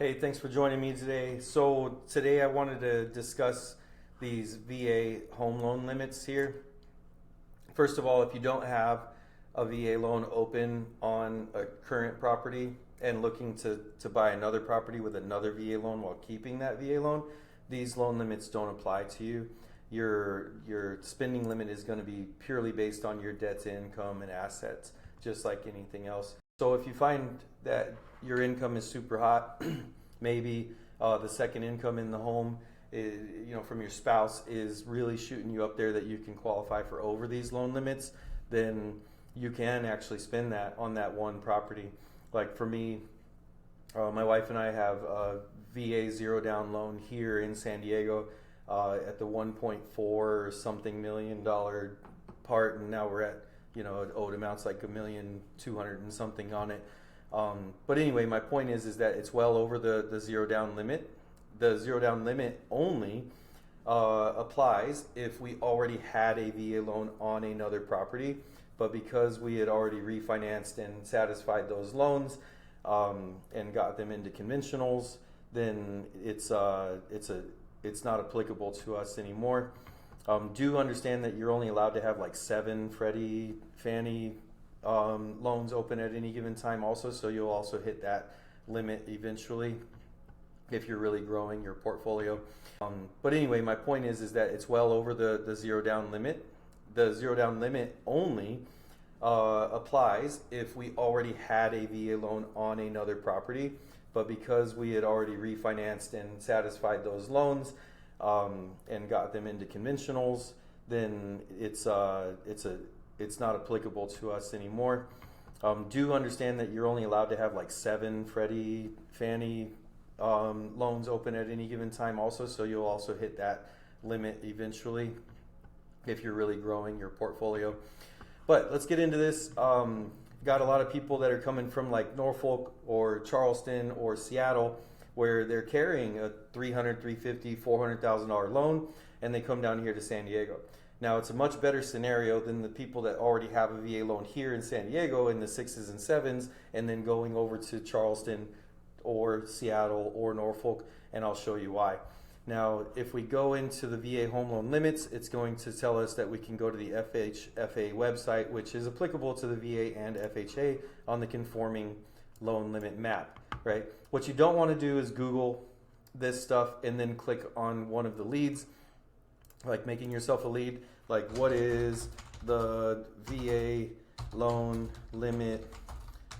Hey, thanks for joining me today. So today I wanted to discuss these VA home loan limits here. First of all, if you don't have a VA loan open on a current property and looking to buy another property with another VA loan while keeping that VA loan, these loan limits don't apply to you. Your spending limit is going to be purely based on your debt to income and assets, just like anything else. So if you find that your income is super hot, maybe the second income in the home, from your spouse is really shooting you up there that you can qualify for over these loan limits, then you can actually spend that on that one property. Like for me, my wife and I have a VA zero down loan here in San Diego at the 1.4 something million dollar part, and now we're at owed amounts like $1,200,000 and something on it. But anyway, my point is that it's well over the zero down limit. The zero down limit only applies if we already had a VA loan on another property, but because we had already refinanced and satisfied those loans and got them into conventionals, then it's not applicable to us anymore. Do understand that you're only allowed to have like 7 Freddie, Fannie loans open at any given time also, so you'll also hit that limit eventually if you're really growing your portfolio. But anyway, my point is that it's well over the zero down limit. The zero down limit only applies if we already had a VA loan on another property, but because we had already refinanced and satisfied those loans and got them into conventionals, then it's not applicable to us anymore. Do understand that you're only allowed to have like 7 Freddie, Fannie loans open at any given time also, so you'll also hit that limit eventually if you're really growing your portfolio. But let's get into this. Got a lot of people that are coming from like Norfolk or Charleston or Seattle where they're carrying a $300,000, $350,000, $400,000 loan, and they come down here to San Diego. Now, it's a much better scenario than the people that already have a VA loan here in San Diego in the 6s and 7s and then going over to Charleston or Seattle or Norfolk, and I'll show you why. Now, if we go into the VA home loan limits, it's going to tell us that we can go to the FHFA website, which is applicable to the VA and FHA on the conforming loan limit map, right? What you don't want to do is Google this stuff and then click on one of the leads, like making yourself a lead, like what is the VA loan limit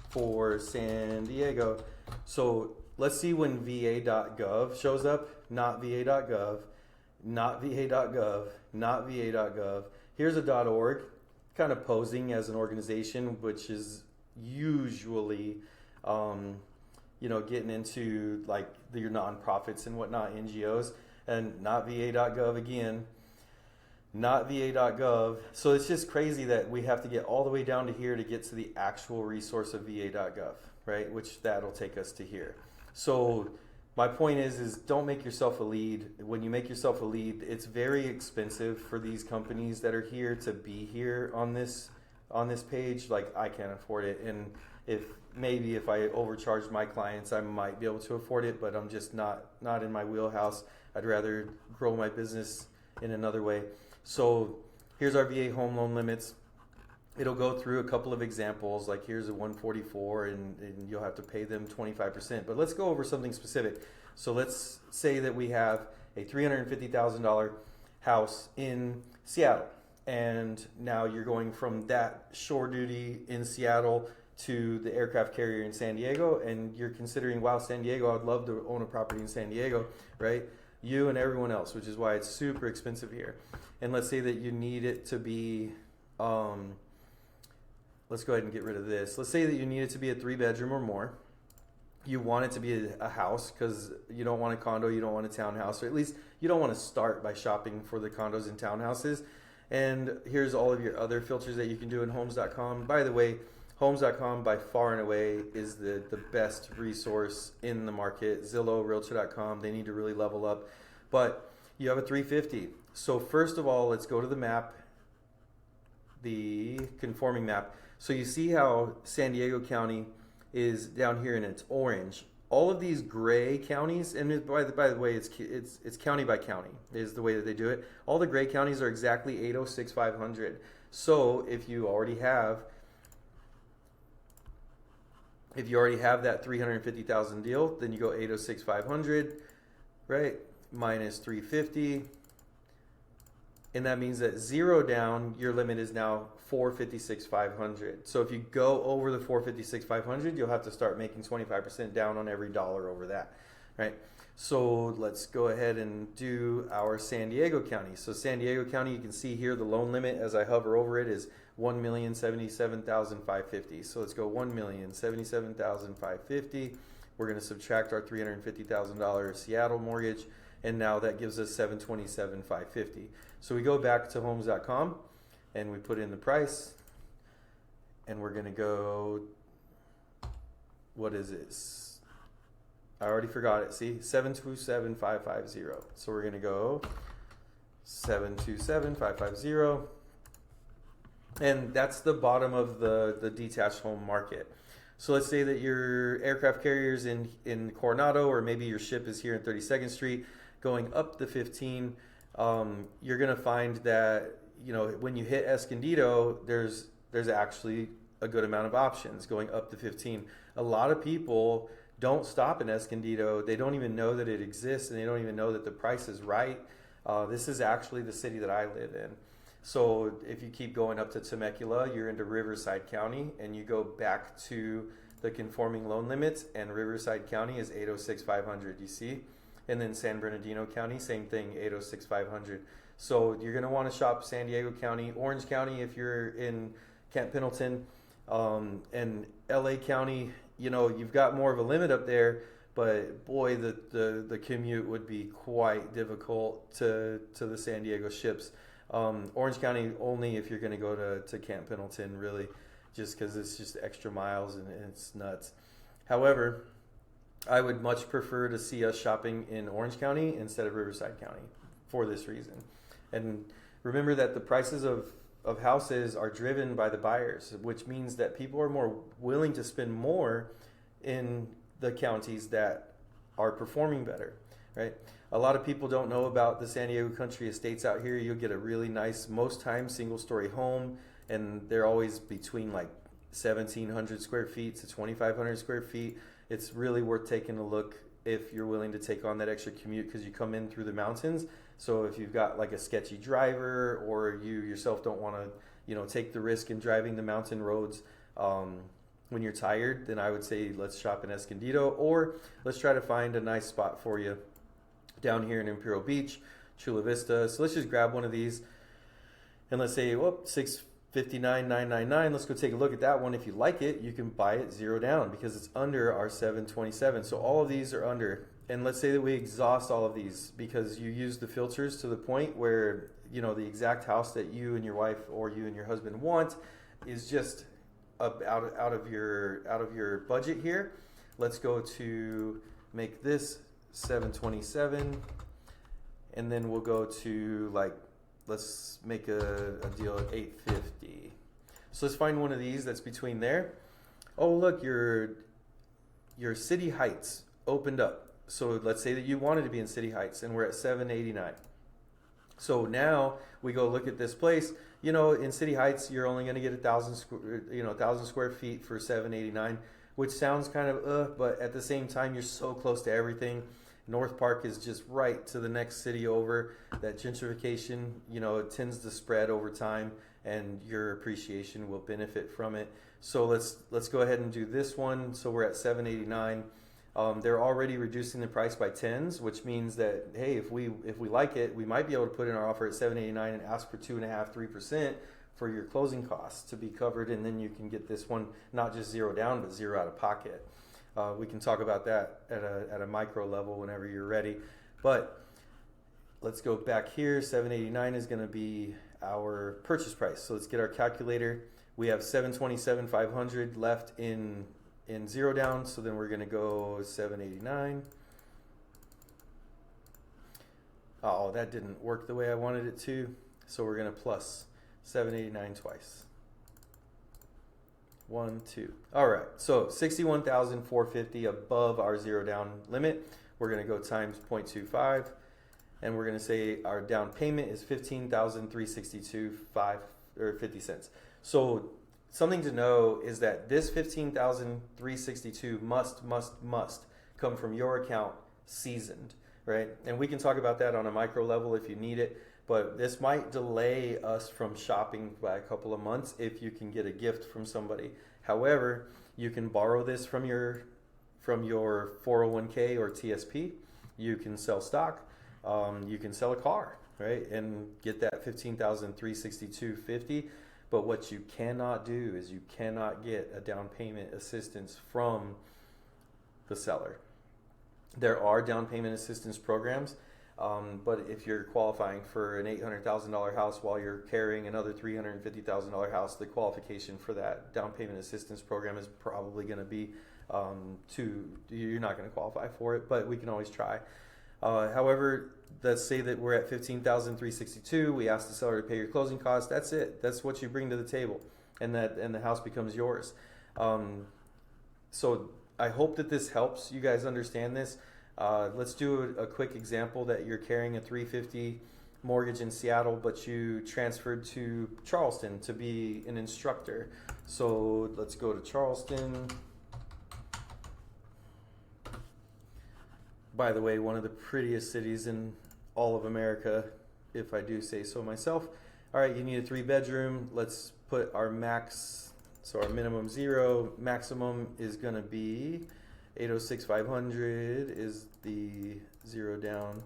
for San Diego? So let's see when va.gov shows up, not va.gov, not va.gov, not va.gov. Here's a .org, kind of posing as an organization, which is usually, getting into like your nonprofits and whatnot, NGOs, and not va.gov again, not va.gov. So it's just crazy that we have to get all the way down to here to get to the actual resource of va.gov, right? Which that'll take us to here. So my point is don't make yourself a lead. When you make yourself a lead, it's very expensive for these companies that are here to be here on this page. Like I can't afford it, and if I overcharged my clients, I might be able to afford it, but I'm just not in my wheelhouse. I'd rather grow my business in another way. So here's our VA home loan limits. It'll go through a couple of examples, like here's a 144 and you'll have to pay them 25%. But let's go over something specific. So let's say that we have a $350,000 house in Seattle, and now you're going from that shore duty in Seattle to the aircraft carrier in San Diego, and you're considering, wow, San Diego, I'd love to own a property in San Diego, right? You and everyone else, which is why it's super expensive here. And let's say that you need it to be, let's go ahead and get rid of this. Let's say that you need it to be a 3-bedroom or more. You want it to be a house because you don't want a condo, you don't want a townhouse, or at least you don't want to start by shopping for the condos and townhouses. And here's all of your other filters that you can do in homes.com. By the way, homes.com by far and away is the best resource in the market. Zillow, realtor.com, they need to really level up. But you have a 350. So first of all, let's go to the map, the conforming map. So you see how San Diego County is down here and it's orange. all of these gray counties, and by the way, it's county by county is the way that they do it. All the gray counties are exactly 806,500. So if you already have that 350,000 deal, then you go 806,500, right? Minus 350. And that means that zero down, your limit is now 456,500. So if you go over the 456,500, you'll have to start making 25% down on every dollar over that, right? So let's go ahead and do our San Diego County. So San Diego County, you can see here the loan limit as I hover over it is 1,077,550. So let's go 1,077,550. We're going to subtract our $350,000 Seattle mortgage, and now that gives us 727,550. So we go back to homes.com and we put in the price, and we're going to go, what is this? I already forgot it. See, 727,550. So we're going to go 727,550. And that's the bottom of the detached home market. So let's say that your aircraft carrier's in Coronado, or maybe your ship is here in 32nd Street going up the 15. You're going to find that, you know, when you hit Escondido, there's actually a good amount of options going up to 15. A lot of people don't stop in Escondido. They don't even know that it exists, and they don't even know that the price is right. This is actually the city that I live in. So if you keep going up to Temecula, you're into Riverside County, and you go back to the conforming loan limits, and Riverside County is 806,500, you see? And then San Bernardino County, same thing, 806,500. So you're going to want to shop San Diego County, Orange County if you're in Camp Pendleton, and LA County. You know, you've got more of a limit up there, but boy, the commute would be quite difficult to the San Diego ships. Orange County only if you're going to go to Camp Pendleton, really, just because it's just extra miles and it's nuts. However, I would much prefer to see us shopping in Orange County instead of Riverside County for this reason. And remember that the prices of houses are driven by the buyers, which means that people are more willing to spend more in the counties that are performing better, right? A lot of people don't know about the San Diego country estates out here. You'll get a really nice, most times, single-story home, and they're always between like 1,700 square feet to 2,500 square feet. It's really worth taking a look if you're willing to take on that extra commute, because you come in through the mountains. So if you've got like a sketchy driver, or you yourself don't want to, you know, take the risk in driving the mountain roads when you're tired, then I would say let's shop in Escondido, or let's try to find a nice spot for you down here in Imperial Beach, Chula Vista. So let's just grab one of these, and let's say, whoop, 659,999. Let's go take a look at that one. If you like it, you can buy it zero down because it's under our 727. So all of these are under. And let's say that we exhaust all of these because you use the filters to the point where, you know, the exact house that you and your wife or you and your husband want is just out of your budget here. Let's go to make this 727, and then we'll go to, like, let's make a deal at 850. So let's find one of these that's between there. Oh, look, your City Heights opened up. So let's say that you wanted to be in City Heights, and we're at 789. So now we go look at this place. You know, in City Heights, you're only going to get 1,000 square feet for 789, which sounds kind of but at the same time, you're so close to everything. North Park is just right to the next city over. That gentrification, you know, it tends to spread over time, and your appreciation will benefit from it. So let's go ahead and do this one. So we're at 789. They're already reducing the price by tens, which means that, hey, if we like it, we might be able to put in our offer at 789 and ask for 2.5-3% for your closing costs to be covered, and then you can get this one not just zero down, but zero out of pocket. We can talk about that at a micro level whenever you're ready. But let's go back here. 789 is going to be our purchase price. So let's get our calculator. We have 727,500 left in zero down. So then we're going to go 789. Oh, that didn't work the way I wanted it to. So we're going to plus 789 twice. 1, 2. All right, so 61,450 above our zero down limit. We're going to go times 0.25, and we're going to say our down payment is 15,362 50 cents. So something to know is that this 15,362 must come from your account seasoned, right? And we can talk about that on a micro level if you need it, but this might delay us from shopping by a couple of months if you can get a gift from somebody. However, you can borrow this from your 401k or TSP. You can sell stock. You can sell a car, right, and get that 15,362.50. But what you cannot do is you cannot get a down payment assistance from the seller. There are down payment assistance programs, but if you're qualifying for an $800,000 house while you're carrying another $350,000 house, the qualification for that down payment assistance program is probably going to be you're not going to qualify for it, but we can always try. However, let's say that we're at 15,362. We ask the seller to pay your closing costs. That's it. That's what you bring to the table, and the house becomes yours. So I hope that this helps you guys understand this. Let's do a quick example that you're carrying a 350 mortgage in Seattle, but you transferred to Charleston to be an instructor. So let's go to Charleston. By the way, one of the prettiest cities in all of America, if I do say so myself. All right, you need a 3-bedroom. Let's put our max, so our minimum 0, maximum is going to be 806,500 is the 0 down.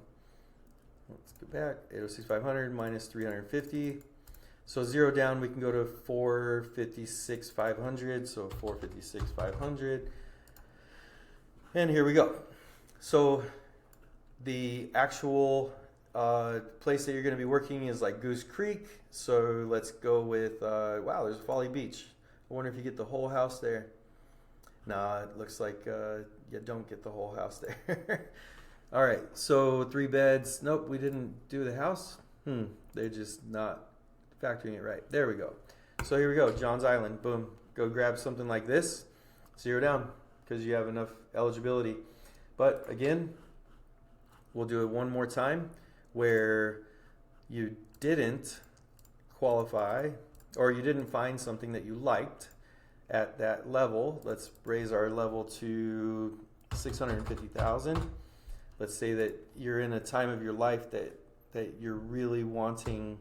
Let's go back. 806,500 minus 350. So 0 down, we can go to 456,500. So 456,500. And here we go. So the actual place that you're going to be working is like Goose Creek. So let's go with, wow, there's Folly Beach. I wonder if you get the whole house there. Nah, it looks like you don't get the whole house there. All right, so 3 beds. Nope, we didn't do the house. They're just not factoring it right. There we go. So here we go, John's Island. Boom. Go grab something like this. 0 down because you have enough eligibility. But again, we'll do it one more time where you didn't qualify or you didn't find something that you liked at that level. Let's raise our level to 650,000. Let's say that you're in a time of your life that you're really wanting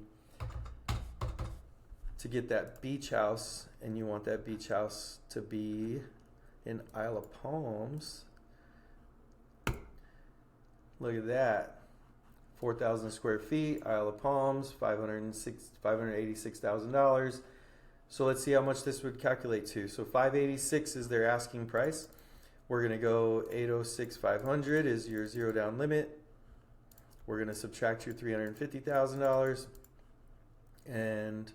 to get that beach house, and you want that beach house to be in Isle of Palms. Look at that. 4,000 square feet, Isle of Palms, $586,000. So let's see how much this would calculate to. So 586 is their asking price. We're going to go 806,500 is your 0 down limit. We're going to subtract your $350,000, and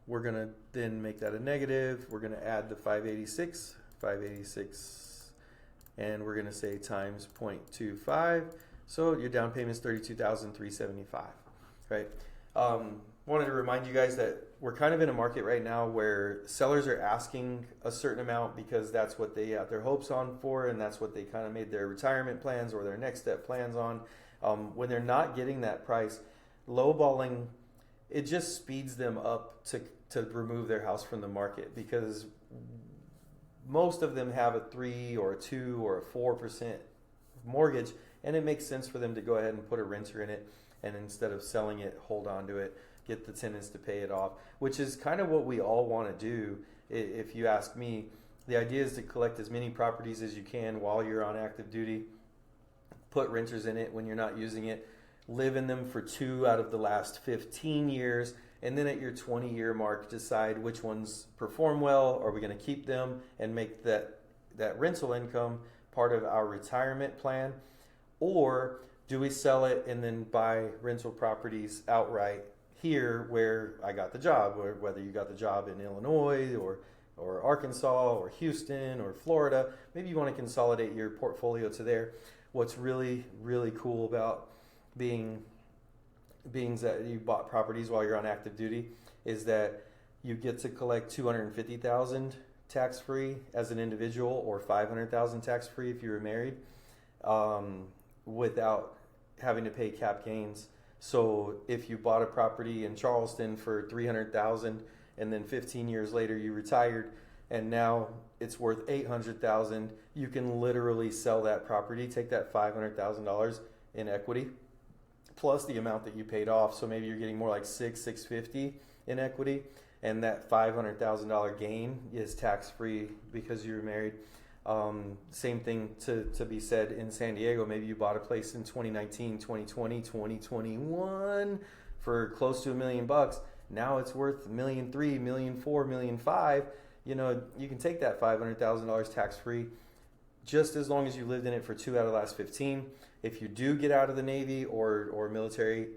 we're going to then make that a negative. We're going to add the 586, and we're going to say times 0.25. So your down payment is $32,375, right? Wanted to remind you guys that we're kind of in a market right now where sellers are asking a certain amount because that's what they have their hopes on for, and that's what they kind of made their retirement plans or their next step plans on. When they're not getting that price, lowballing, it just speeds them up to remove their house from the market, because most of them have a 3 or a 2 or a 4% mortgage, and it makes sense for them to go ahead and put a renter in it, and instead of selling it, hold on to it, get the tenants to pay it off, which is kind of what we all want to do. If you ask me, the idea is to collect as many properties as you can while you're on active duty, put renters in it when you're not using it, live in them for 2 out of the last 15 years, and then at your 20-year mark, decide which ones perform well. Are we going to keep them and make that rental income part of our retirement plan? Or do we sell it and then buy rental properties outright here where I got the job, or whether you got the job in Illinois or Arkansas or Houston or Florida? Maybe you want to consolidate your portfolio to there. What's really, really cool about being that you bought properties while you're on active duty is that you get to collect $250,000 tax-free as an individual, or 500,000 tax-free if you were married, without having to pay cap gains. So if you bought a property in Charleston for 300,000 and then 15 years later you retired and now it's worth 800,000, you can literally sell that property, take that $500,000 in equity plus the amount that you paid off. So maybe you're getting more like $650 in equity, and that $500,000 gain is tax-free because you were married. Same thing to be said in San Diego. Maybe you bought a place in 2019, 2020, 2021 for close to $1 million. Now it's worth $1.3 million, $1.4 million, $1.5 million. You know, you can take that $500,000 tax-free just as long as you lived in it for 2 out of the last 15. If you do get out of the Navy or military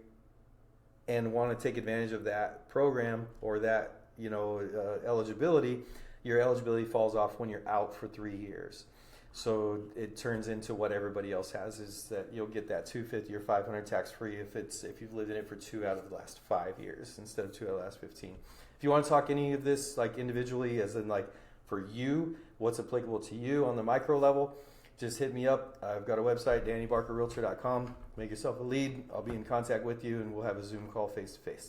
and want to take advantage of that program or that, eligibility, your eligibility falls off when you're out for 3 years. So it turns into what everybody else has, is that you'll get that $250 or $500 tax-free if you've lived in it for 2 out of the last 5 years instead of 2 out of the last 15. If you want to talk any of this like individually, as in like for you, what's applicable to you on the micro level, just hit me up. I've got a website, DannyBarkerRealtor.com. Make yourself a lead. I'll be in contact with you, and we'll have a Zoom call face-to-face.